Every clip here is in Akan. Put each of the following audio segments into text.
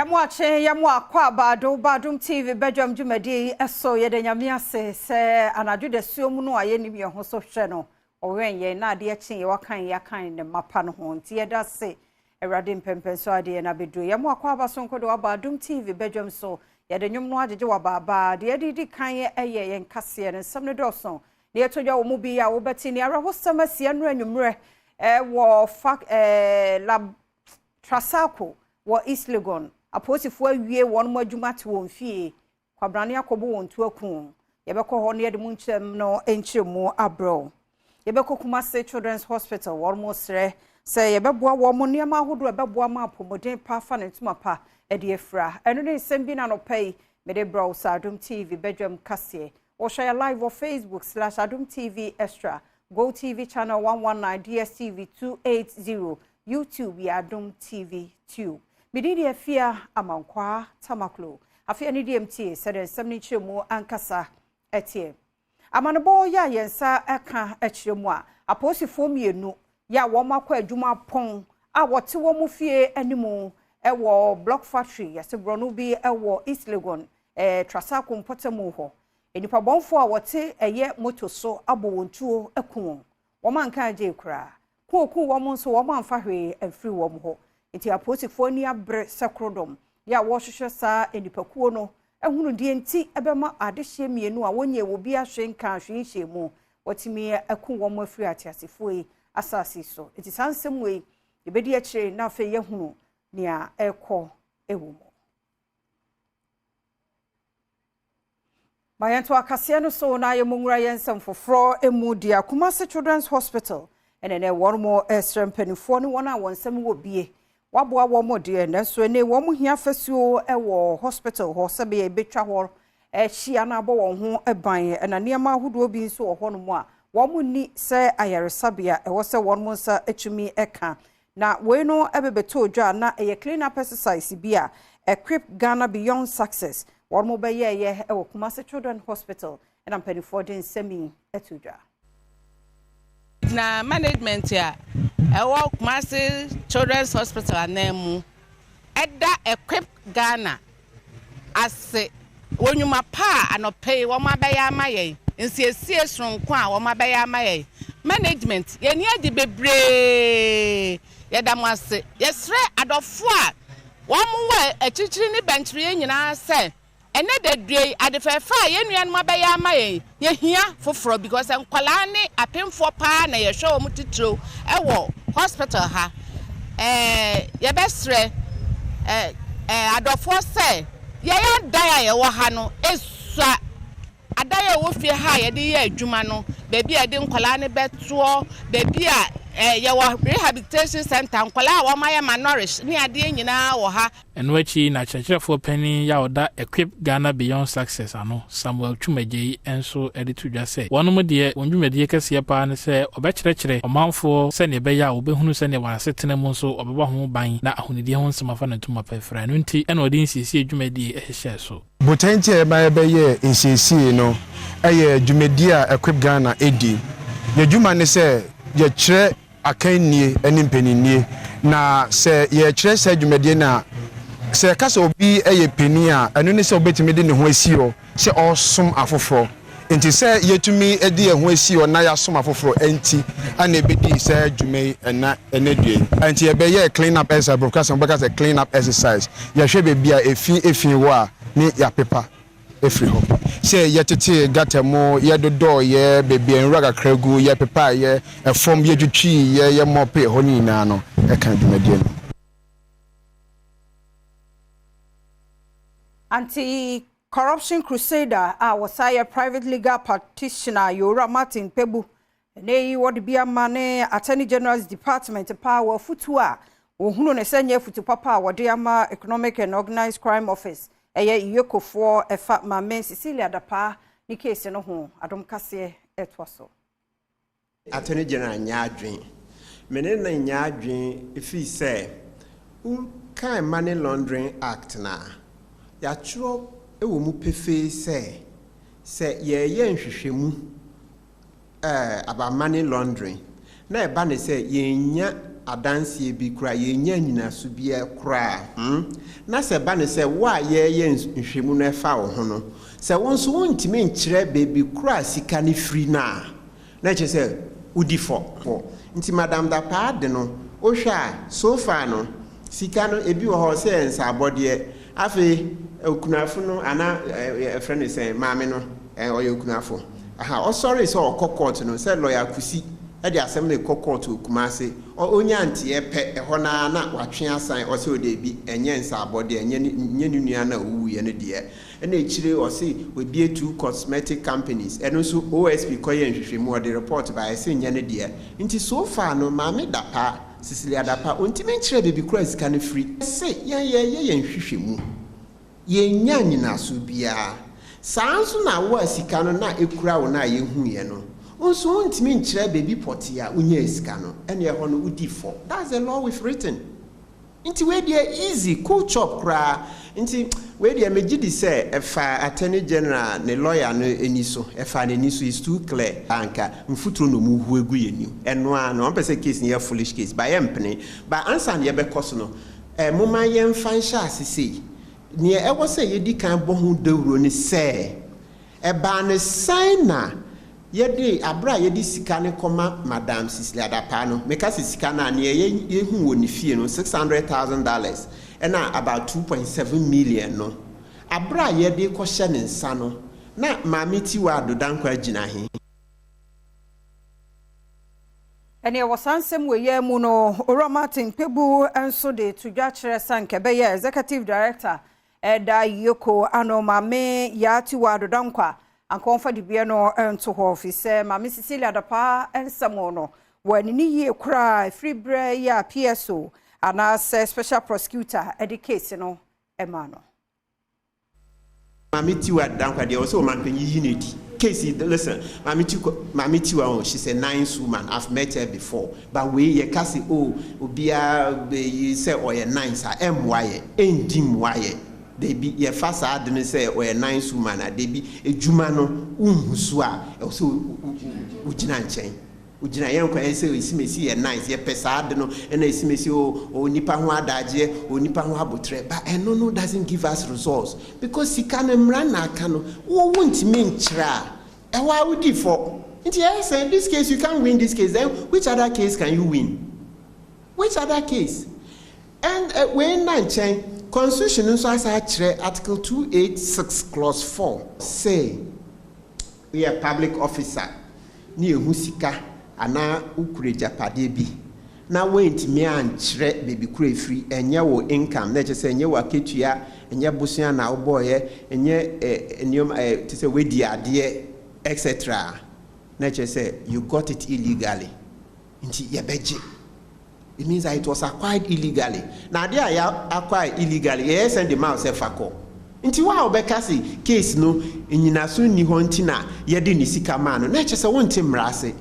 Yamu akwa Badwam TV Badwam Jumadi eso ye de nyame ase se anadwo de suomu no aye nim ye ho so hwe no owen ye na ade achi ye wakan yakan ne mapa no ho nti ye da se Awurade mpempen so ade na bedu yamu akwa abasonko de Badwam TV Badwam so ye de nwom no agege wa baba de di kan ye eye ye nkase ne nsam ne doso ne ye todwa wo mu bi ya wo beti ne ara ho samasia no anwumre wo lab trasako wo East Legon aposifo awie won mo adwuma te won fie kwabrane akobo won tu akun yebekọ ho ne yede mu nkyem no enkyemu abro yebekọ Kumase Children's Hospital won mo sre se yebeboa wo mo niam ahodo ebeboa ma apomodin pa fa ne ntuma pa ede efra eno ne nsem bi na no pay mede bro Adom TV Badwam kase or share live on Facebook/Adom TV Extra, Go TV channel 119, DSTV 280, YouTube Adom TV 2. Mididi afia amankwa tamaklo. Afia ni DMT said 70 mu ankasa etie. Amanabo ya yensa eka echiemwa. Aposifo mienu ya woma kwa adwuma pon a wote wo mu fie animu ewo block factory yase bronu bi ewo East Legon trasako mpotemu ho. Enipa bonfo a wote eye moto so abo wontuo ekun. Woma nka je kura. Ku wo so woma amfa hwe afri wo ho. Iti aposifo ni abre sakrodom ya wo hwehwe saa enipakuo no ehunu die nti ebema adehye mienu a wonye wo bi ahwe nka ahwe mu wotimi akun wo mafiri atiasefo yi asase so iti sansem we ebedi akire na afa yehunu nia ekọ ewo mayanto akase no so na yemunwura yensem foforo emu dia Kumase Children's Hospital enene won mo esrempanifo ne won a wonsem wo bie waboa wo modie nanso ne wo mu hia fasuo ewo hospital ho sebe e betwa ho hia na abo won ho eban na niam ahodo bi nso wo ho no mu a wo mu ni se ayaresabia e wo se won mu nsa atumi eka na we no ebebeto odwa na e clean up exercise bi a equip Ghana beyond success won mu be ye ewo Kumase Children's Hospital na mpanifo den semi etudwa na management ya ewo Kumase Children's Hospital anemu eda equip Ghana ase wonwuma pa anope wo mabaya amaye nsiesie sonko a wo mabaya amaye management ye ni adi bebre yedam ase yesre adofo a wo mwe achichiri ni benchiri nyina se ene dedue adefefa ye nuan mabaya amaye ye hia foforo because enkwala ne apemfo pa na ye hwe wo mutitiro ewo hospital ha ye besre adofo se ye ya daya ye wo ha no esua adaya wo fie ha ye de ye adwuma no bebi e de nkwala ne beto bebi a ye wo rehabilitation center nkwala a wo maye manorish ne ade nyina wo ha eno achi na chechefo pani ya oda equip Ghana beyond success ano Samuel Twumagye enso editudwa se wonom de wondwumade kase pa ne se obekyerekere omanfo se ne be ya obehunu se ne wasetene mu nso obeba ho ban na ahunidi ho nsemafa na ntuma pefra no nti eno de nsisi adwumade ehye so botanti e ba be ye nsisi no eye adwumadi a equip Ghana edi ye dwuma ne se ye kyere akannie animpeninnie na se ye kyere se adwumadi na se kasa obi eye peni a eno ne se obetimi de ne ho asi ho se osom afoforo enti se yetumi edi ho asi ho na ya som afoforo enti ana ebedi se adwumai na enadue enti ye be ye clean up exercise broadcast because clean up exercise ye hwe be bia efi wo a ni ya pepa efri ho se yetete gatamo ye dodo ye bebi enraga kragu ye pepa ye efom ye twitwi ye mope ho ni na no e kan adwumadi no Anti-corruption crusader was a private legal practitioner Yora Martin Pebu. Ne what be a man Attorney General's Department power futua. Who ne send ye futu papa what dear Economic and Organized Crime Office. A yoko for a fat man Cecilia Dapa, ni case no home. Adom Kase etwaso. Attorney General Nyadrin. Menena Nyadrin if he say kind money laundering act na. Ya churo ewo mu pefe se ye nhwehwemu about money laundering na e ba ne se ye nya adansie bi kura ye nya nyina so bi kura na se ba ne se wa ye nhwemu no efa wo ho no se won so wontimi nkyere baby kura sika ne free na che se udi for nti madam da pa de no o hwa so far no sika no ebi wo ho se ensa abode afi okunafo no ana friend say maame no oye okunafo aha o sorry so court no say lawyer kusi e dey asem na court okumase onya ante epe ho na watwe asan o se o dey bi enye ensa abode enye nunua na owu ye ne de na echire o se we be two cosmetic companies eno so OSP koye nhwehwemu o dey report by say enye ne de nti so far no maame dapa Cecilia dapa ontime nkyere baby kura sika ne free say ye nhwehwemu ye nya nyina so bia sanso na wo sika no na ekura wo na ye hu ye no onso ontime nkyere baby poti a unya sika no ene ho no udi for that's the law we've written nti we dey easy cool chop kra nti we dey megidi say efa attorney general ne lawyer no eniso efa ne niso is too clear anka mfuturo no mu hu egu yenu eno a no pese case ne foolish case by empene by answer ne be koso no moma ye mfa nsha asese ne ewo say yedi kan bo hu dawuro ne say ba ne sign na yedi abra yedi sika ne koma madam Cecilia Dapa no meka sika na ne ye hu woni fie no $600,000 and about 2.7 million no abra yedi ko hye ne nsa no na mamiti wa dodankwa agina he ene wasansem weye mu no Oromatin Pebu enso de tudwa kire sanke be ye executive director eda yoko anomame yati wa dodankwa ankonfa dibie no ento ho office mama Cecilia Dapa ensamo no wanini ye kura free bre ya PSO ana special prosecutor edi case no emano mamiti wa dodankwa de also manpanyi unity case listen mamiti wa she's a nice woman I've met her before but we ye kasi obia be say oye nice MY endim why they be ye fasa adene say or a nice woman they be ejuma no unhusu a so ugina nchen ugina yen kwa say isimesi ye nice ye pesa ade no na isimesi o nipa ho adaje o nipa ho abotre but no doesn't give us results because sika na mra na aka no wo wontimi nkyra e wa wudi for nti yes in this case you can't win this case then which other case can you win which other case and when na nchen Constitution nso asa kire Article 286 clause 4 say we are public officer ni ehu sika ana ukure japade bi na wentimi ankire baby kure free enye wo income na che say enye wo aketua enye bosia na wo boye enye eniom to say we di ade etc na che say you got it illegally nti ye beje. It means that it was acquired illegally. Now they are acquired illegally. Yes, and the man say fako. Inti wa obekasi case no enyinaso ni hontina yede ni sika man no na chese wonte mrase.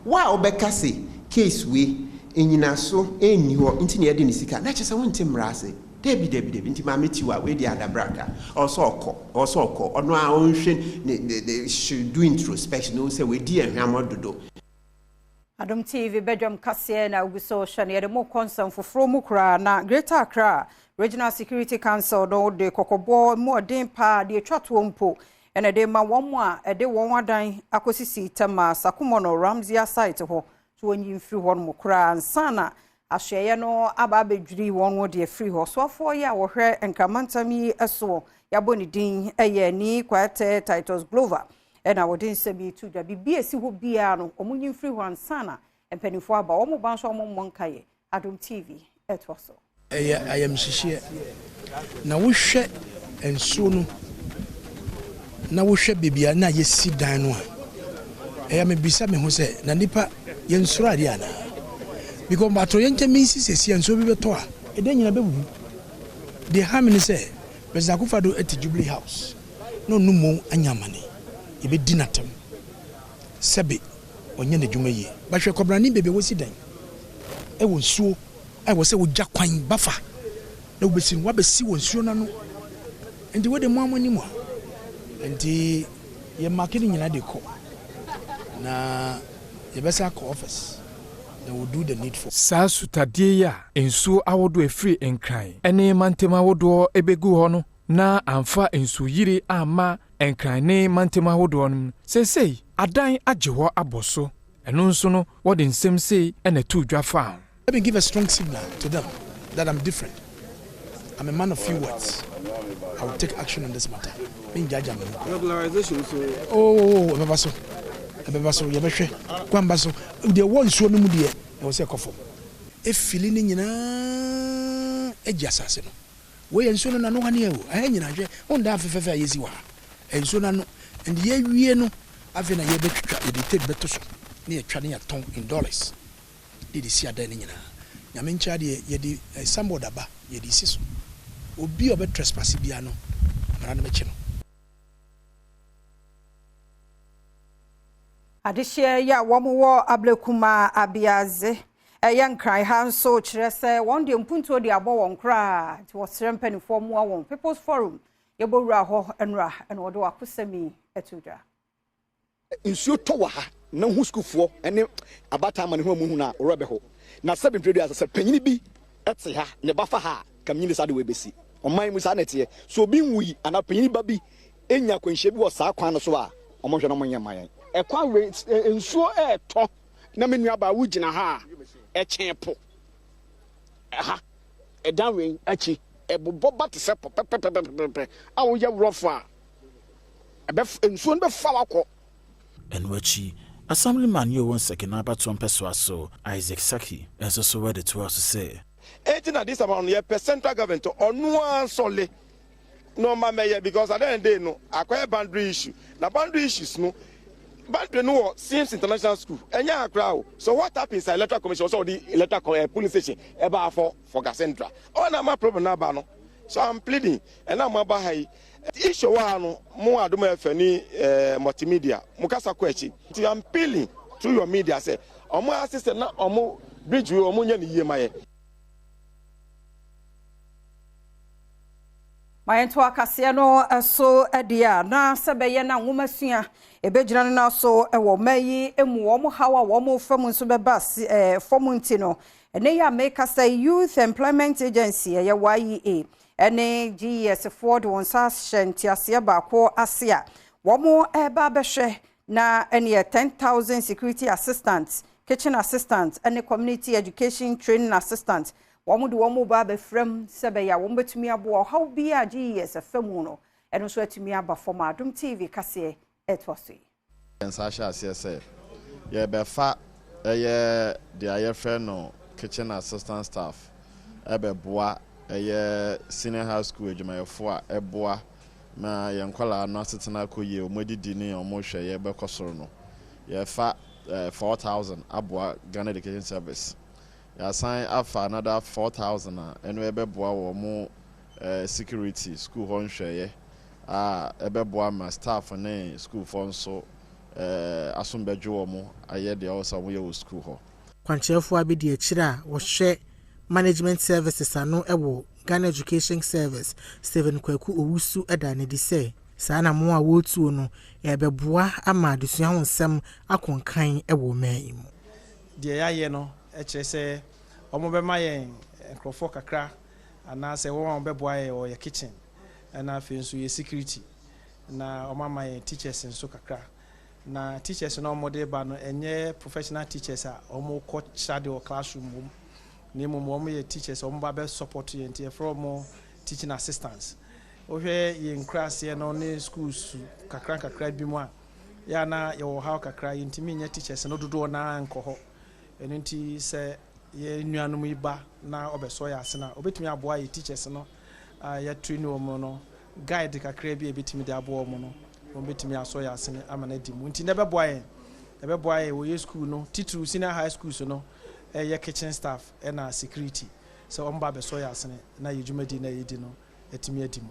Wa obekasi case we enyinaso eni ho inti na yede ni sika na chese wonte mrase. Debi inti mameti wa we di adabraka. Also oko ono a onhwe they should do introspection no say we di ehwam dodo. Adom TV Badwam kase na uguso shane de mo concern foforo mu kra na Greater Accra Regional Security Council no de kokobo mo den pa de twato mpo ene de ma won mu a de won wadan akosisi tema sakumo no Ramzia site ho so onyi mfiri ho mo kra ansana ahweye no aba bedwiri won wo de free ho so afo ya wo hwe enkamantami eso yaboni din eye ni kwate Titus Glover ena wodin sebi tudwa bibie si ho bia no omunyi free one sana empanifo aba omo banso omo monkaye Adom TV etwoso ayam hihie na wo hwe enso no na wo hwe bibia na yesi dan no a me bisa me ho se na nipa ye nsoro ade ana because matro ye ntemi sisi enso bi beto a ede nyina bebu de ha me se President Akufo-Addo at Jubilee House no numo anyamane ibe dinatam sebe onye na dwuma yi ba hwe kobrani bebe wosi dan e wo nsuo ai wo se wo gya kwan bafa na wo besi wa besi wo nsuo na no enti wo de mo amoni mo enti ye market nyina de ko na ye besa ko office they will do the needful. Saa sutadie ya ensuo awodo efiri enkran ene mantema awodo ebegu ho no na amfa ensu yiri ama enkran ne mantema awodo no sesei adan agye ho aboso eno nso no what in nsem sei ene tu dwafa. Let me give a strong signal to them that I'm different. I'm a man of few words. I will take action on this matter. Regularization so ebebaso yebehwe kwambaso de won so no mu de e wo se kofo e fili ni nyina eji asase no we enso no na no hane ewo a nyina hwe on da afefefe ayesi wa enso na no and ye wie no afi na ye betwitwa ye de take beto so na ye twa na ya ton in dollars de si ada ni nyina nyame ncha de ye de sambo daba ye de siso obi obe trespass bia no mara no meche no adehye ya womo ablekuma abiaze eyankran hanso kire se won de mpuntuo de abo won kra ti wosrempa form won people's forum yebowura ho enra ene wodo akosami etudra insuo to wa ha na hu skufo ene abata ma ne ho mu hu na orobe ho na seven predu as panyini bi ete ha ne bafa ha kamnyini sade we besi oman mu sa na tie so obi nwui ana panyini ba bi enya kwanhye bi wo saa kwan no so a omonhwe no monye mayan ekwa ensuo eto na menu aba wugina ha echepo ha edanwe achi ebobo bate se pepepepepe awo ye wrofo a ebe ensuo no be fa wakọ enwachi assemblyman yo won second Badwam peswa so Isaac Saki enso so where the two to say 18 at this amount ye central government onu ansole no mama because at the end day no acquire boundary issue na boundary issues no boundary no seems international school enya akra so what happens electoral commission also the electoral police station eba for Central all na my problem na ba no so I'm pleading and I'm aba hai issue wa no mo Adom efani multimedia mo kasa ko echi I'm appealing through your media say omo assistant na omo bridge we omo nya ne yie maye Mayento akase no so edia na sebeye na nwomasua ebegyina na so ewo mayi emu wo hawa wo fam nso beba fom nti no ene ya make say Youth Employment Agency ye YEA ene GS Ford won sasenti ase ba ko ase a wo eba behwe na ene 10,000 security assistants, kitchen assistants ene community education training assistants womu de womu ba be frem sebe ya womu betumi abo how bi a GS fam no eno so atumi aba from Adom TV kase etwasui Ensasha say ye be fa ye the aye friend no kitchen assistant staff ebe boa ye senior high school adwumayefo a eboa na ye nkwala no asetena koye omodidi ni omohwe ye be kosoro no ye fa 4,000 aboa Ghana Education Service ya sign afa another 4,000 eno ebe boa wo mo security school ho nhweye ebe boa ma staff ne school fo nso asombejo mo aye de also mo ye school ho kwanchefo abedi akira wo hwe management services ano ewo Ghana Education Service Steven Kwaku owusu eda ne di say saa na mo a wotuo no ebe boa ama adesua ho nsem akonkan ewo man mu de yaye no ekire se omo be mayen enkrofo kakra ana se wo be boa ye o ye kitchen na afi nso ye security na omo mayen teachers nso kakra na teachers no mo de ba no enye professional teachers a omo ko chade o classroom ni mo ye teachers omo ba be support ye ntie from teaching assistants o hwe ye class ye no ne schools kakra bi mu a ya na ye wo ha kakra yintimi nya teachers no dodo na nkoho enunti se ye nuanum iba na obeso ya asena obetumi aboa ye teachers no ya train wo no guide kakra bi ebetimi de aboa wo no obetumi aso ya asene amana di mu nti na beboa ye wo ye school no titru senior high school so no ye kitchen staff na security so omba beso ya asene na ye dwumadi na ye di no etimi adi mu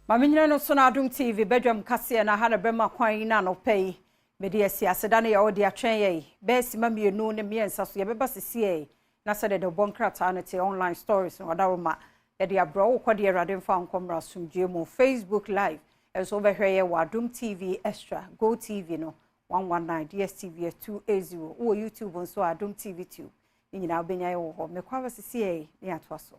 mamenyina no so na Adom TV Badwam kase na ha na bema kwan na no pay media siasa da na ya odi atwen ye be sima mienu ne miensa so ye beba sesie na sede de bonkrata na te online stories no da ma ye de abro wo kwode erade mfa nkomra sumdue mu Facebook live enso be hwe ye wa Adom TV extra Go TV no 119 DSTV 280 wo YouTube nso Adom TV 2 nyina obenya ye wo ho mekwa basisi e ne atwa so